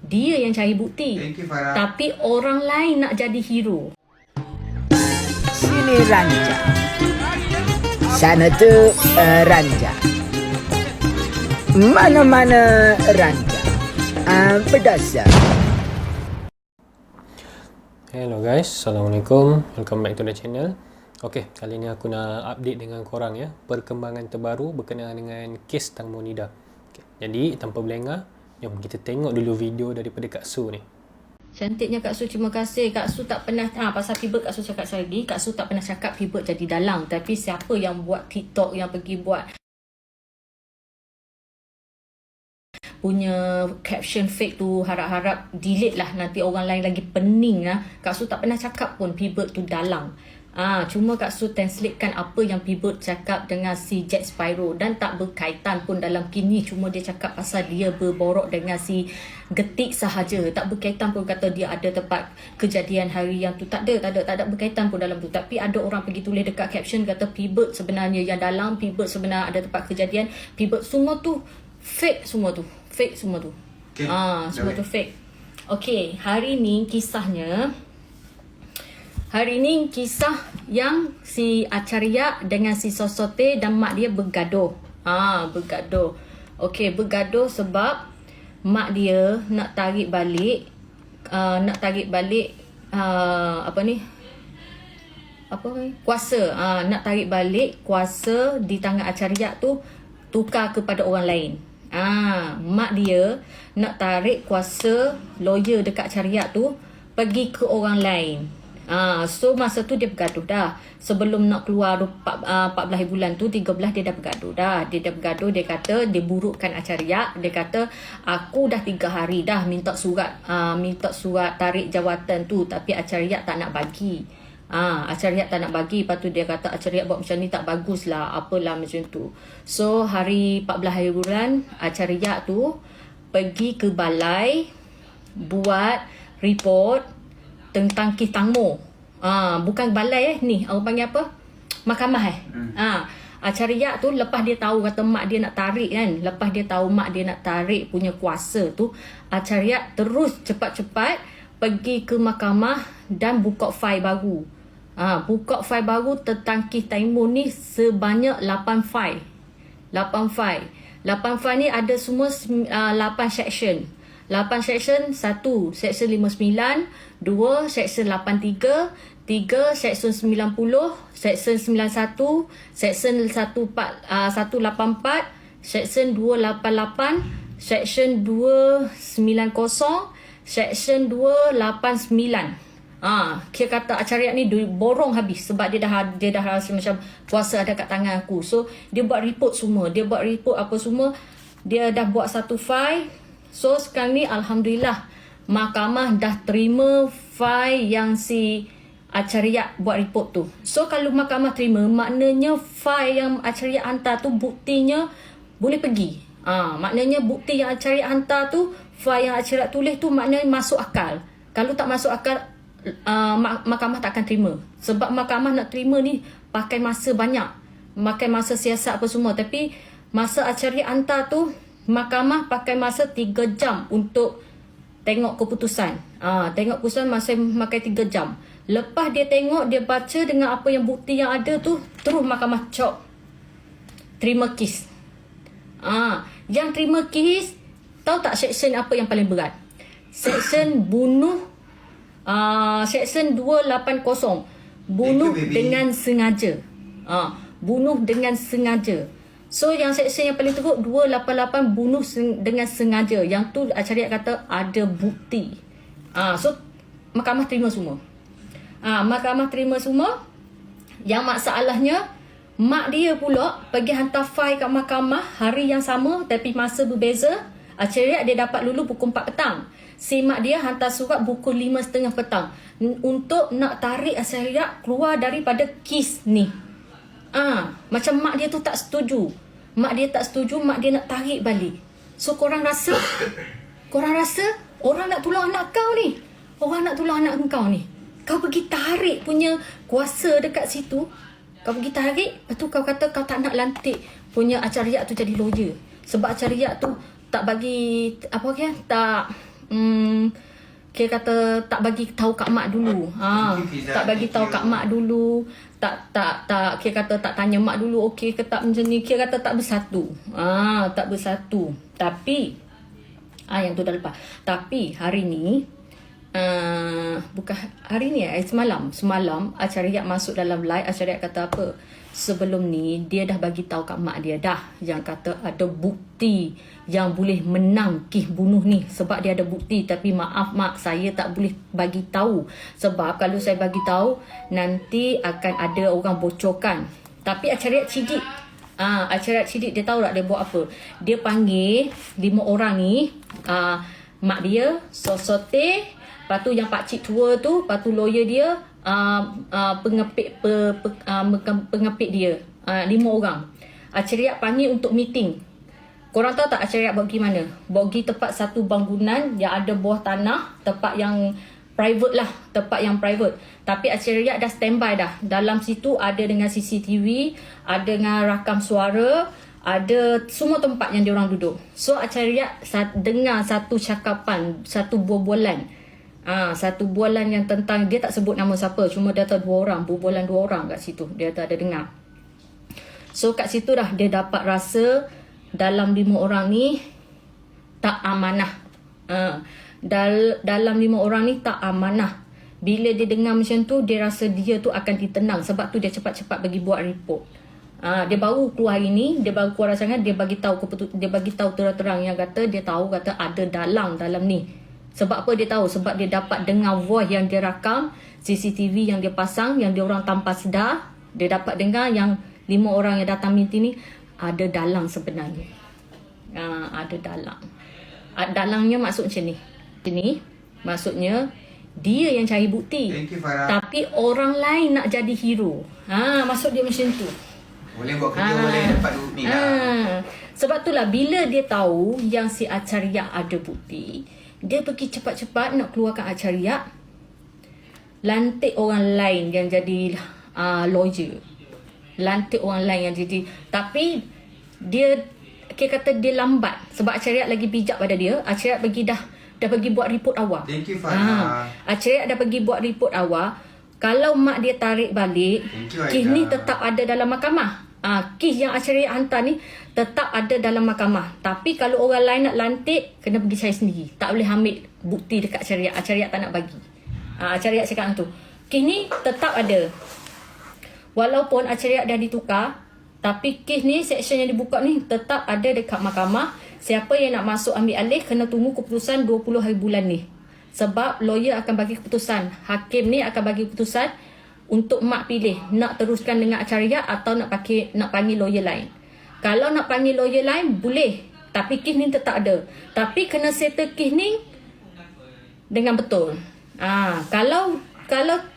Dia yang cari bukti. Thank you, Farah. Tapi orang lain nak jadi hero. Sini Ranja. Sana tu Ranja. Mana-mana Ranja. Berdasar. Hello guys, Assalamualaikum. Welcome back to the channel. Okay, kali ni aku nak update dengan korang ya, perkembangan terbaru berkenaan dengan kes Tang Monida. Okay, jadi tanpa berlengah, jom kita tengok dulu video daripada Kak Su ni. Cantiknya Kak Su, terima kasih. Kak Su tak pernah pasal pivot. Kak Su cakap lagi, Kak Su tak pernah cakap pivot jadi dalang. Tapi siapa yang buat TikTok, yang pergi buat punya caption fake tu, harap-harap delete lah, nanti orang lain lagi pening lah. Kak Su tak pernah cakap pun pivot tu dalang. Cuma Kak Su translatekan apa yang pivot cakap dengan si Jack Sparrow, dan tak berkaitan pun dalam kini. Cuma dia cakap pasal dia berborok dengan si Getik sahaja, tak berkaitan pun. Kata dia ada tempat kejadian hari yang tu, tak ada berkaitan pun dalam tu. Tapi ada orang pergi tulis dekat caption kata pivot sebenarnya yang dalam, pivot sebenarnya ada tempat kejadian, pivot semua tu fake, semua tu fake, semua tu. Okay. Semua tu fake. Okay, hari ni kisahnya, hari ni kisah yang si Acharia dengan si Sosote dan mak dia bergaduh. Bergaduh. Okay, bergaduh sebab mak dia nak tarik balik kuasa. Nak tarik balik kuasa di tangan Acharia tu, tukar kepada orang lain. Mak dia nak tarik kuasa lawyer dekat Acharia tu pergi ke orang lain. So masa tu dia bergaduh dah. Sebelum nak keluar 14 bulan tu, 13 dia dah bergaduh dah. Dia kata dia burukkan Acharia. Dia kata aku dah 3 hari dah minta surat tarik jawatan tu, tapi Acharia tak nak bagi. Acharia tak nak bagi. Lepas tu dia kata Acharia buat macam ni tak bagus lah, apalah macam tu. So hari 14 hari bulan, Acharia tu pergi ke balai buat report tentang kes Tang Mo. Bukan balai ni, orang panggil apa? Mahkamah Acharia tu lepas dia tahu kata mak dia nak tarik kan, lepas dia tahu mak dia nak tarik punya kuasa tu, Acharia terus cepat-cepat pergi ke mahkamah dan buka fail baru. Buka fail baru tentang kes Tang Mo ni sebanyak 8 fail. 8 fail ni ada semua 8 section. 8 section. 1 section 59, 2 section 83, 3 section 90, section 91, section 184, section 288, section 290, section 289. Kira kata Acharia ni borong habis sebab dia dah rasa macam kuasa ada kat tangan aku. So dia buat report semua, apa semua. Dia dah buat satu file. So sekarang ni alhamdulillah mahkamah dah terima file yang si Acharia buat report tu. So kalau mahkamah terima, maknanya file yang Acharia hantar tu buktinya boleh pergi. Maknanya bukti yang Acharia hantar tu, file yang Acharia tulis tu, maknanya masuk akal. Kalau tak masuk akal, mahkamah tak akan terima. Sebab mahkamah nak terima ni pakai masa banyak, pakai masa siasat apa semua. Tapi masa Acharia hantar tu, mahkamah pakai masa 3 jam untuk tengok keputusan. Tengok keputusan masih pakai 3 jam. Lepas dia tengok, dia baca dengan apa yang bukti yang ada tu, terus mahkamah cop terima kes. Yang terima kes, tahu tak section apa yang paling berat? Section bunuh, section 280, bunuh dengan sengaja. Bunuh dengan sengaja. So yang section yang paling teruk 288, bunuh dengan sengaja. Yang tu Acharia kata ada bukti. So mahkamah terima semua. Mahkamah terima semua. Yang masalahnya, mak dia pula pergi hantar file kat mahkamah hari yang sama tapi masa berbeza. Acharia dia dapat lulu pukul 4 petang. Si mak dia hantar surat pukul 5.30 petang untuk nak tarik Acharia keluar daripada kes ni. Macam mak dia tu tak setuju. Mak dia nak tarik balik. So korang rasa orang nak tolong anak kau ni? Orang nak tolong anak kau ni, kau pergi tarik punya kuasa dekat situ. Kau pergi tarik, lepas tu kau kata kau tak nak lantik punya Acharia tu jadi lawyer. Sebab Acharia tu tak bagi tak Kira kata tak bagi tahu kat mak dulu. Tak bagi tahu kat mak dulu. Tak kira kata tak tanya mak dulu okey ke tak macam ni. Kira kata tak bersatu. Tak bersatu. Tapi yang tu dah lepas. Tapi hari ni bukan hari ni semalam Acariat masuk dalam live. Acariat kata apa? Sebelum ni dia dah bagi tahu kat mak dia dah yang kata ada bukti yang boleh menang kes bunuh ni, sebab dia ada bukti. Tapi maaf mak, saya tak boleh bagi tahu, sebab kalau saya bagi tahu nanti akan ada orang bocorkan. Tapi Acariat cidik. Acariat cidik, dia tahu tak dia buat apa? Dia panggil 5 orang ni, mak dia, Sosote, lepas tu yang pakcik tua tu, lepas tu lawyer dia, pengepit dia, 5 orang. Acariat panggil untuk meeting. Korang tahu tak Acariat buat pergi mana? Buat pergi tempat satu bangunan yang ada bawah tanah, tempat yang private lah, tempat yang private. Tapi Acariat dah standby dah. Dalam situ ada dengan CCTV, ada dengan rakam suara, ada semua tempat yang diorang duduk. So Acariat dengar satu cakapan, satu bualan. Satu bualan yang tentang, dia tak sebut nama siapa, cuma dia tahu 2 orang, bualan 2 orang kat situ. Dia tak ada dengar. So kat situ dah dia dapat rasa dalam 5 orang ni tak amanah. Dalam 5 orang ni tak amanah. Bila dia dengar macam tu, dia rasa dia tu akan ditenang. Sebab tu dia cepat-cepat bagi buat report. Dia baru keluar hari ni, dia baru keluar rancangan, dia bagi tahu terang-terang yang kata dia tahu kata ada dalam ni. Sebab apa dia tahu? Sebab dia dapat dengar voice yang dia rakam, CCTV yang dia pasang, yang dia orang tanpa sedar. Dia dapat dengar yang 5 orang yang datang meeting ni ada dalang sebenarnya. Ada dalang. Dalangnya maksud macam ni. Ini maksudnya dia yang cari bukti. Tapi orang lain nak jadi hero. Maksud dia macam tu. Boleh buat kerja, boleh dapat duit ni lah. Sebab itulah bila dia tahu yang si Acariat ada bukti, dia pergi cepat-cepat nak keluarkan Acariat, lantik orang lain yang jadi lawyer, lantik orang lain yang jadi. Tapi dia kira kata dia lambat, sebab Acariat lagi bijak pada dia. Acariat dah pergi buat report awal. Thank you Farah. Acariat dah pergi buat report awal. Kalau mak dia tarik balik, kes ni tetap ada dalam mahkamah. Kes yang Acariat hantar ni tetap ada dalam mahkamah. Tapi kalau orang lain nak lantik, kena pergi cari sendiri. Tak boleh ambil bukti dekat Acariat. Acariat tak nak bagi. Acariat cakap tu. Kes ni tetap ada. Walaupun Acariat dah ditukar, tapi kes ni, section yang dibuka ni tetap ada dekat mahkamah. Siapa yang nak masuk ambil alih kena tunggu keputusan 20 hari bulan ni. Sebab lawyer akan bagi keputusan. Hakim ni akan bagi keputusan untuk mak pilih nak teruskan dengan Acariat atau nak panggil lawyer lain. Kalau nak panggil lawyer lain boleh, tapi kes ni tetap ada. Tapi kena settle kes ni dengan betul. Kalau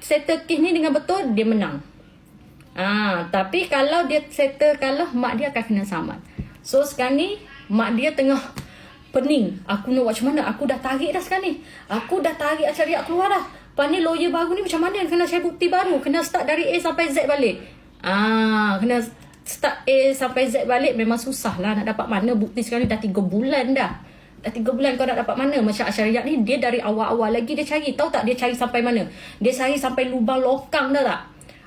settle kes ni dengan betul, dia menang. Tapi kalau dia settle kalah, mak dia akan kena saman. So sekarang ni mak dia tengah pening. Aku nak buat macam mana? Aku dah tarik dah sekarang ni. Aku dah tarik Acariat keluar dah. Lepas ni lawyer baru ni macam mana? Kena cari bukti baru. Kena start dari A sampai Z balik. Kena start A sampai Z balik. Memang susah lah nak dapat mana. Bukti sekarang ni dah 3 bulan dah. Dah 3 bulan kau nak dapat mana? Macam Acariat ni, dia dari awal-awal lagi dia cari. Tahu tak dia cari sampai mana? Dia cari sampai lubang lokang dah tak?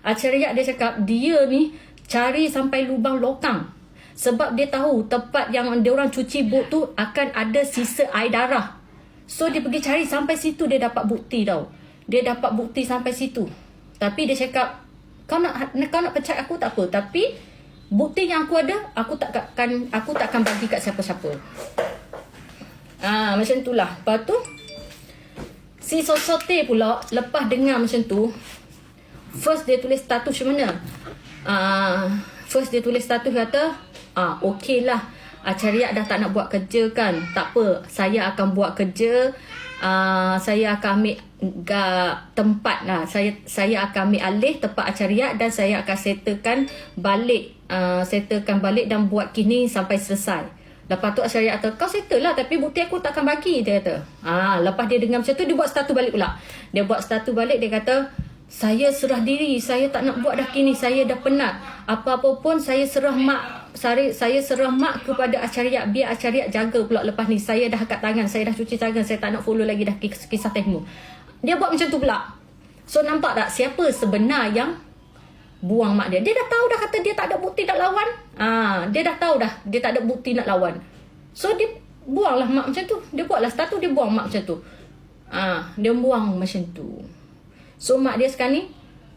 Acariat dia cakap dia ni cari sampai lubang lokang. Sebab dia tahu tempat yang dia orang cuci bot tu akan ada sisa air darah. So dia pergi cari sampai situ, dia dapat bukti tau. Dia dapat bukti sampai situ. Tapi dia cakap, kau nak pecat aku tak apa, tapi bukti yang aku ada, aku takkan bagi kat siapa-siapa. Macam itulah. Lepas tu si Sosote pula lepas dengar macam tu, first dia tulis status macam mana? First dia tulis status kata, okey lah, Acariat dah tak nak buat kerja kan. Tak apa, saya akan buat kerja. Saya akan ambil tempat lah. Saya akan ambil alih tempat Acariat dan saya akan settlekan balik dan buat kini sampai selesai. Lepas tu Acariat kata, kau settle lah, tapi bukti aku takkan bagi, dia kata. Lepas dia dengar macam tu, dia buat status balik pula. Dia buat status balik, dia kata, saya serah diri, saya tak nak buat dah kini, saya dah penat. Apa-apa pun saya serah mak saya serah mak kepada Acariak, biar Acariak jaga pula lepas ni. Saya dah angkat tangan, saya dah cuci tangan, saya tak nak follow lagi dah kisah Tehmu. Dia buat macam tu pula. So nampak tak siapa sebenar yang buang mak dia? Dia dah tahu dah, kata dia tak ada bukti nak lawan. Dia dah tahu dah dia tak ada bukti nak lawan. So dia buanglah mak macam tu. Dia buatlah status, dia buang mak macam tu. Dia buang macam tu. So mak dia sekarang ni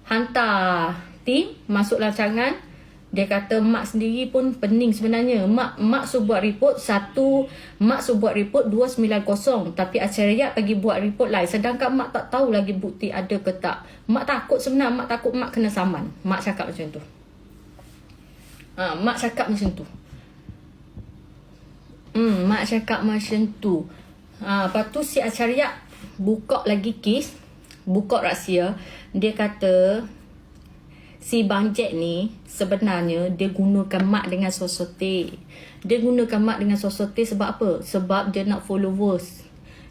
hantar tim masuk rancangan. Dia kata mak sendiri pun pening sebenarnya. Mak suruh buat report satu, mak suruh buat report 290, tapi Acariak pergi buat report lain. Sedangkan mak tak tahu lagi bukti ada ke tak. Mak takut sebenarnya, mak takut mak kena saman. Mak cakap macam tu. Mak cakap macam tu. Mak cakap macam tu. Lepas tu si Acariak buka lagi kes, buka rahsia. Dia kata si Bang Jack ni sebenarnya dia gunakan mak dengan sosote. Dia gunakan mak dengan sosote sebab apa? Sebab dia nak followers.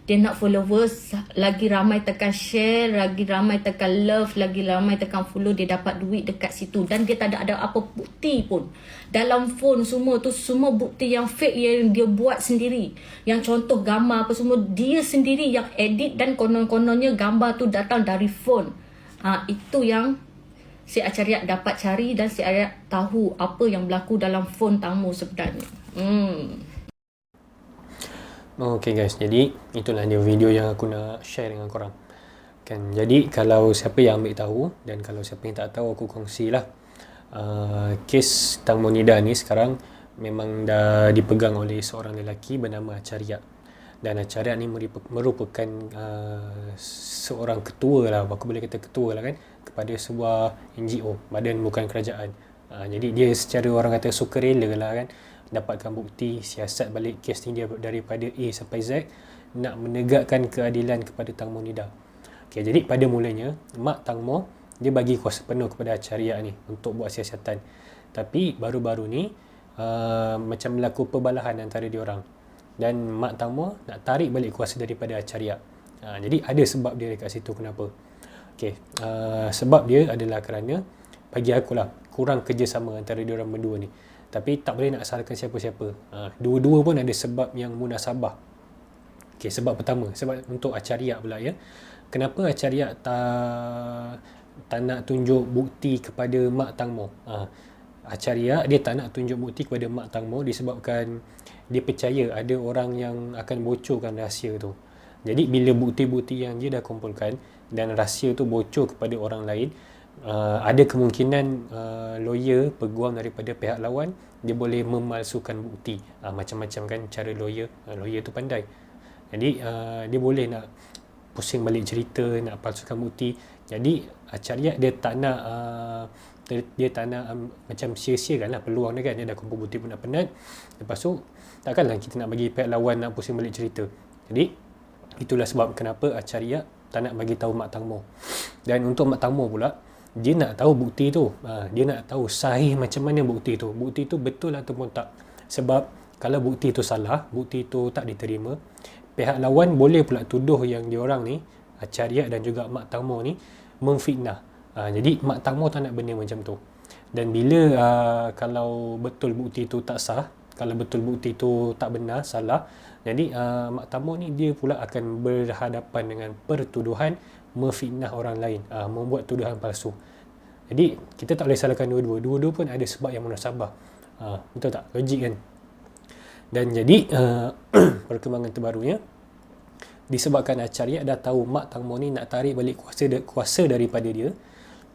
Dia nak followers, lagi ramai tekan share, lagi ramai tekan love, lagi ramai tekan follow, dia dapat duit dekat situ. Dan dia tak ada apa bukti pun. Dalam phone semua tu, semua bukti yang fake yang dia buat sendiri. Yang contoh gambar apa semua, dia sendiri yang edit dan konon-kononnya gambar tu datang dari phone. Itu yang si Acariak dapat cari dan si Acariak tahu apa yang berlaku dalam phone tamu sebenarnya. Okay guys, jadi itulah dia video yang aku nak share dengan korang kan. Jadi kalau siapa yang ambil tahu dan kalau siapa yang tak tahu, aku kongsilah. Kes Tang Monida ni sekarang memang dah dipegang oleh seorang lelaki bernama Acariak. Dan Acariak ni merupakan seorang ketua lah, aku boleh kata ketua lah kan, kepada sebuah NGO, badan bukan kerajaan. Jadi dia secara orang kata sukarela lah kan, dapatkan bukti, siasat balik kes ni dia daripada A sampai Z, nak menegakkan keadilan kepada Tang Monida. Okay, jadi pada mulanya mak Tang Mo dia bagi kuasa penuh kepada Acariak ni untuk buat siasatan. Tapi baru-baru ni macam berlaku perbalahan antara diorang. Dan mak Tang Mo nak tarik balik kuasa daripada Acariak. Jadi ada sebab dia dekat situ kenapa. Okay, sebab dia adalah kerana bagi akulah kurang kerjasama antara diorang berdua ni. Tapi tak boleh nak salahkan siapa-siapa. Dua-dua pun ada sebab yang munasabah. Okay, sebab pertama, sebab untuk Acariak pula ya. Kenapa Acariak tak nak tunjuk bukti kepada mak Tang Mo? Acariak dia tak nak tunjuk bukti kepada mak Tang Mo disebabkan dia percaya ada orang yang akan bocorkan rahsia tu. Jadi bila bukti-bukti yang dia dah kumpulkan dan rahsia tu bocor kepada orang lain, ada kemungkinan lawyer peguam daripada pihak lawan dia boleh memalsukan bukti. Macam-macam kan cara lawyer tu pandai. Jadi dia boleh nak pusing balik cerita, nak palsukan bukti. Jadi Acariak dia tak nak macam sia-siakan lah peluang dia kan. Dia dah kumpul bukti pun nak penat. Lepas tu takkanlah kita nak bagi pihak lawan nak pusing balik cerita. Jadi itulah sebab kenapa Acariak tak nak bagi tahu mak Tang Mo. Dan untuk mak Tang Mo pula, dia nak tahu bukti tu. Dia nak tahu sahih macam mana bukti tu. Bukti tu betul ataupun tak. Sebab kalau bukti tu salah, bukti tu tak diterima, pihak lawan boleh pula tuduh yang diorang ni, Acariak dan juga mak Tang Mo ni, memfitnah. Jadi mak Tang Mo tak nak benda macam tu. Dan bila kalau betul bukti tu tak sah, kalau betul bukti tu tak benar, salah, jadi mak Tang Mo ni dia pula akan berhadapan dengan pertuduhan memfitnah orang lain, membuat tuduhan palsu. Jadi kita tak boleh salahkan dua-dua. Dua-dua pun ada sebab yang munasabah. Betul tak? Logik kan? Dan jadi perkembangan terbarunya, disebabkan Acariak dah tahu mak Tang Mo ni nak tarik balik kuasa daripada dia,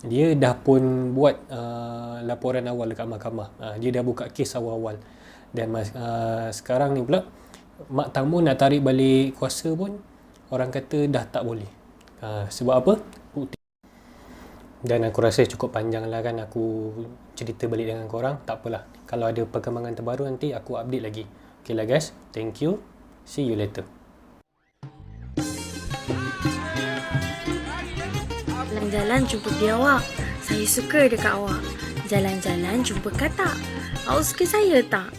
dia dah pun buat laporan awal dekat mahkamah. Dia dah buka kes awal-awal. Dan sekarang ni pula mak Tang Mo nak tarik balik kuasa pun orang kata dah tak boleh. Sebab apa? Bukti. Dan aku rasa cukup panjang lah kan aku cerita balik dengan korang. Tak apalah, kalau ada perkembangan terbaru nanti aku update lagi. Okay lah guys, thank you, see you later. Jalan-jalan jumpa biawak, saya suka dekat awak. Jalan-jalan jumpa katak, awak suka saya tak?